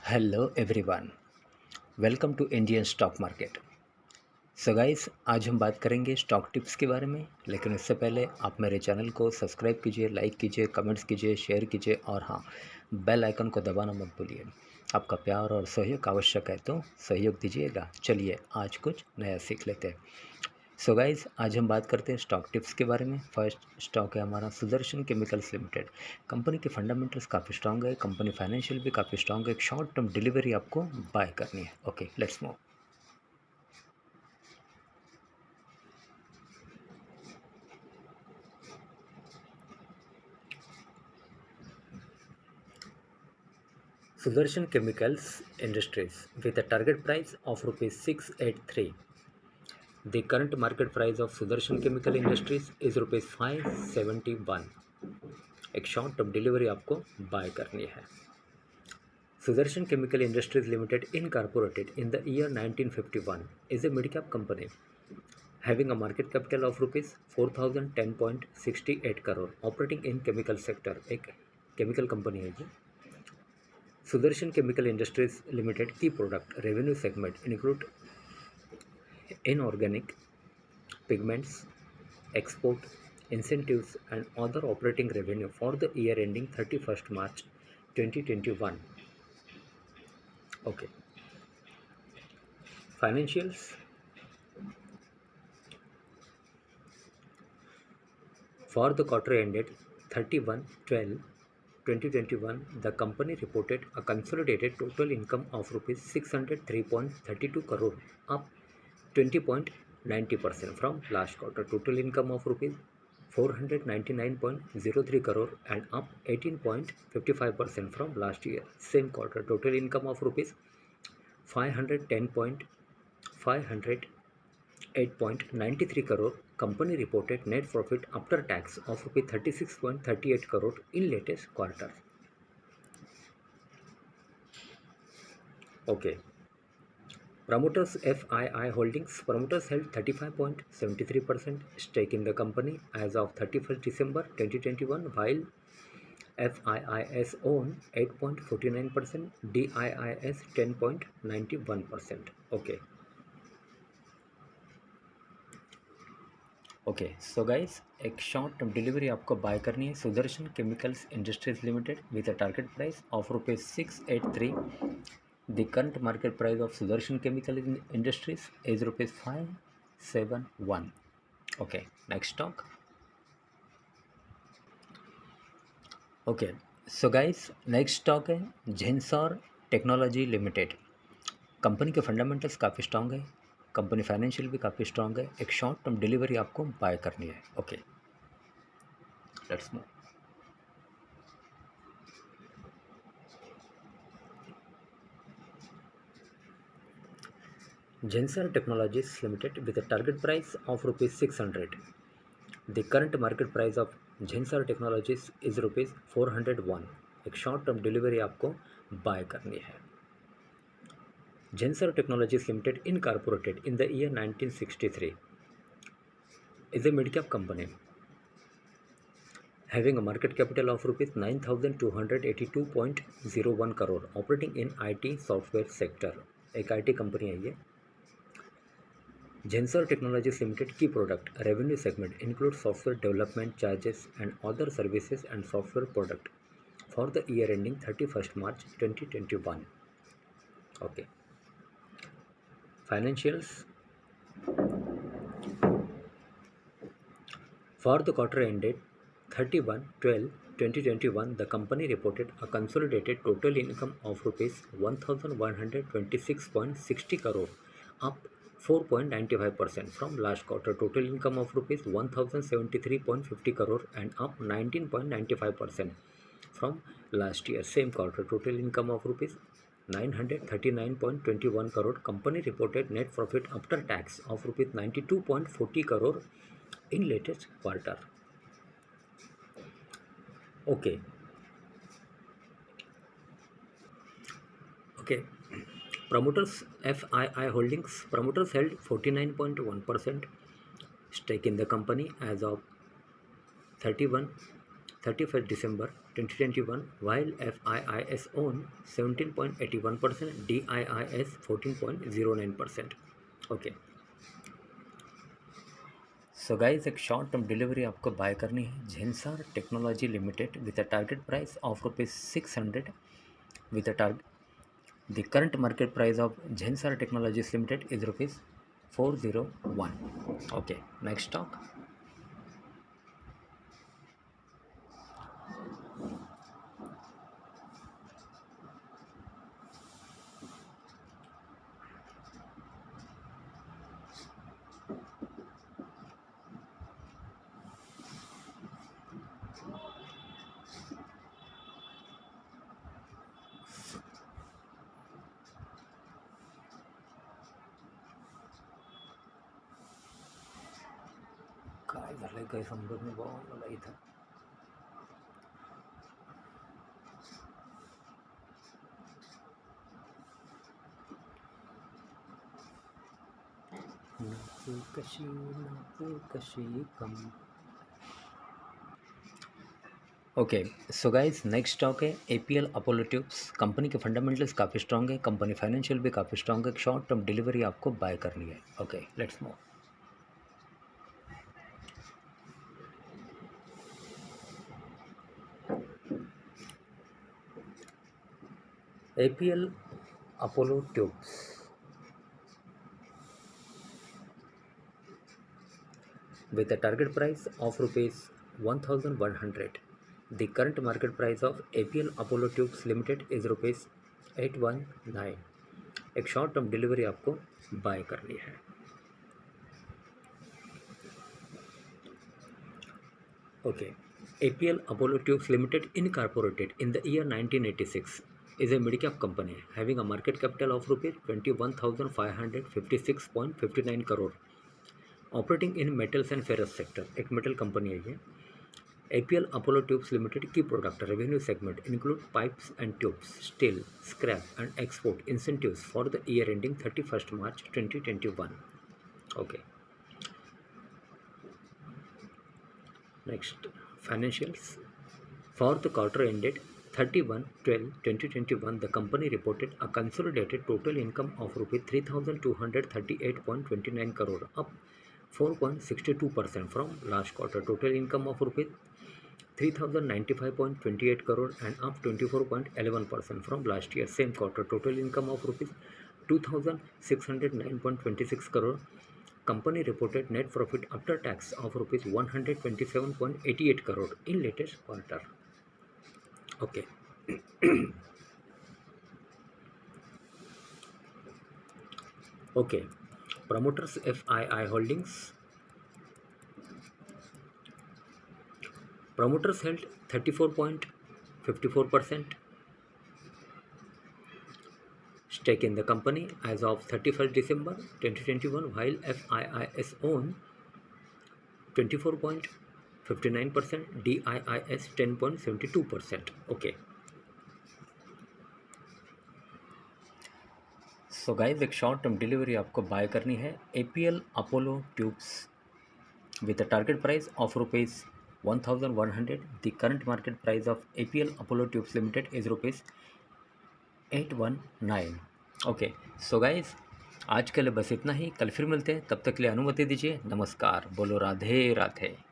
Hello everyone, welcome to Indian stock market. So guys, आज हम बात करेंगे स्टॉक टिप्स के बारे में। लेकिन उससे पहले आप मेरे चैनल को सब्सक्राइब कीजिए, लाइक कीजिए, कमेंट्स कीजिए, शेयर कीजिए और हाँ, बेल आइकन को दबाना मत भूलिए। आपका प्यार और सहयोग आवश्यक है, तो सहयोग दीजिएगा। चलिए आज कुछ नया सीख लेते हैं। सो गाइज, आज हम बात करते हैं स्टॉक टिप्स के बारे में। फर्स्ट स्टॉक है हमारा सुदर्शन केमिकल्स लिमिटेड। कंपनी के फंडामेंटल्स काफ़ी स्ट्रांग है, कंपनी फाइनेंशियल भी काफ़ी स्ट्रांग है। एक शॉर्ट टर्म डिलीवरी आपको बाय करनी है। Okay, let's move. Sudarshan Chemicals Industries with a target price of rupees 683. The current market price of Sudarshan Chemical Industries is rupees 571. एक शॉर्ट टर्म डिलीवरी आपको buy करनी है। Sudarshan Chemical Industries Limited, incorporated in the year 1951, is a mid-cap company having a market capital of rupees 4010.68 crore, operating in chemical sector. एक chemical company है ये। Sudarshan Chemical Industries Limited key product revenue segment include inorganic pigments, export, incentives and other operating revenue for the year ending 31st March 2021. Okay. Financials. For the quarter ended 31/12/2021, the company reported a consolidated total income of rupees 603.32 crore, up 20.90% from last quarter. Total income of rupees 499.03 crore and up 18.55% from last year. Same quarter, total income of rupees 508.93 crore. Company reported net profit after tax of rupees 36.38 crore in latest quarter. Okay. Promoters FII Holdings. Promoters held 35.73% stake in the company as of 31st December 2021, while FIIS own 8.49%, DIIS 10.91%. Okay. Okay, so guys, एक short term delivery आपको buy करनी है Sudarshan chemicals industries limited with a target price of rupees 683. The current market price of Sudarshan chemical industries is rupees 571. Okay, next stock. Okay, so guys, next stock है झेंसर technology limited. Company के fundamentals काफ़ी strong है, company financial भी काफ़ी strong है. एक short term delivery आपको buy करनी है. Okay, let's move. Gensar Technologies Limited with a target price of rupees 600. The current market price of Gensar Technologies is rupees 401. एक शॉर्ट टर्म डिलीवरी आपको buy करनी है. Gensar Technologies Limited, incorporated in the year 1963, is a mid-cap company having a market capital of rupees 9,282.01 crore, operating in IT software sector. एक IT company है ये. Gensar Technologies Limited key product revenue segment includes software development charges and other services and software product for the year ending 31st March 2021. Okay. Financials. For the quarter ended 31/12/2021, the company reported a consolidated total income of rupees 1126.60 crore, up 4.95% from last quarter. Total income of rupees 1073.50 crore and up 19.95% from last year. Same quarter, total income of rupees 939.21 crore. Company reported net profit after tax of rupees 92.40 crore in latest quarter. Okay. Okay. Promoters FII Holdings. Promoters held 49.1% stake in the company as of 31 31st December 2021, while FIIS own 17.81%, DIIS 14.09%. Okay, so guys एक short term delivery आपको buy करनी है Zensar technology limited with a target price of ₹600 with a target. The current market price of Zensar Technologies Limited is ₹401. Okay, next stock. काय झालंय काही समजत नाही बाबा मला इथं. कशी कम. Okay, so guys next stock है APL अपोलो ट्यूब्स. कंपनी के फंडामेंटल्स काफ़ी स्ट्रॉन्ग है, कंपनी फाइनेंशियल भी काफ़ी स्ट्रॉन्ग है. शॉर्ट टर्म डिलीवरी आपको बाय करनी है. Okay, let's move. APL Apollo Tubes with a target price of ₹1,100. The current market price of APL Apollo Tubes Limited is ₹819. एक शॉर्ट टर्म डिलीवरी आपको buy करनी है. Okay, APL Apollo Tubes Limited incorporated in the year 1986 is a mid-cap company having a market capital of ₹21,556.59 crore. Operating in metals and ferrous sector. एक metal company है ये. APL Apollo Tubes Limited की product revenue segment include pipes and tubes, steel, scrap and export incentives for the year ending 31st March 2021. Okay, next financials. For the quarter ended 31/12/2021, the company reported a consolidated total income of ₹3,238.29 crore, up 4.62% from last quarter. Total income of ₹3,095.28 crore and up 24.11% from last year same quarter. Total income of ₹2,609.26 crore. Company reported net profit after tax of ₹127.88 crore in latest quarter. Okay. Okay, promoters FII Holdings. Promoters held 34.54% stake in the company as of 31st December 2021, while FIIS own 24.59%, DIIS 10.72%. Okay. So guys एक short term delivery आपको buy करनी है APL Apollo Tubes with a target price of ₹1,100. The current market price of APL Apollo Tubes Limited is ₹819. Okay, so guys आज के लिए बस इतना ही. कल फिर मिलते हैं, तब तक के लिए अनुमति दीजिए. नमस्कार. बोलो राधे राधे.